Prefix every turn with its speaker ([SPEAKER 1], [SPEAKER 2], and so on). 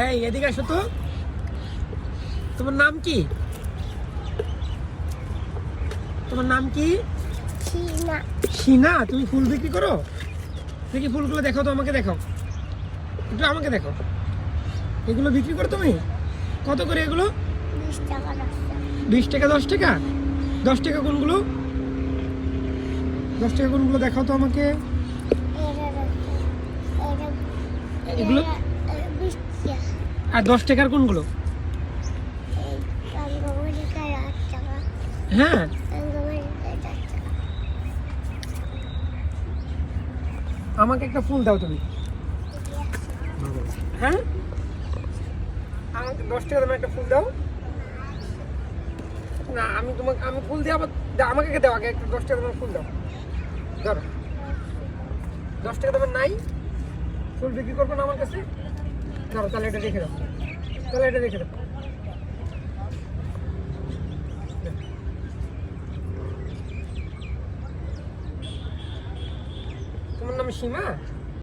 [SPEAKER 1] এই এদিকে আসো তো। তোমার নাম কি? তোমার নাম কি?
[SPEAKER 2] শিনা।
[SPEAKER 1] শিনা। তুমি ফুল বিক্রি করো? দেখি ফুলগুলো দেখাও তো, আমাকে দেখাও একটু, আমাকে দেখো। এগুলো বিক্রি করো তুমি? কত করে এগুলো?
[SPEAKER 2] 20 টাকা 10 টাকা।
[SPEAKER 1] 20 টাকা 10 টাকা? 10 টাকা কোনগুলো? 10 টাকা কোনগুলো দেখাও তো আমাকে। এগুলো?
[SPEAKER 2] 20 টাকা।
[SPEAKER 1] আর 10 টাকার কোনগুলো?
[SPEAKER 2] এই রঙ্গমলিকার 8 টাকা।
[SPEAKER 1] হ্যাঁ,
[SPEAKER 2] রঙ্গমলিকার 4 টাকা।
[SPEAKER 1] আমাকে একটা ফুল দাও তুমি। হ্যাঁ, আমাকে 10 টাকা দামের একটা ফুল দাও। না, আমি তোমাকে ফুল দিয়ে আবার আমাকে দাও, আগে একটা 10 টাকা দামের ফুল দাও। ধরো, 10 টাকা দামের নাই, ফুল বিক্রি করবো না আমার কাছে। ধরো, তাহলে এটা রেখে দাও, তাহলে এটা রেখে দাও। তোমার নাম সীমা?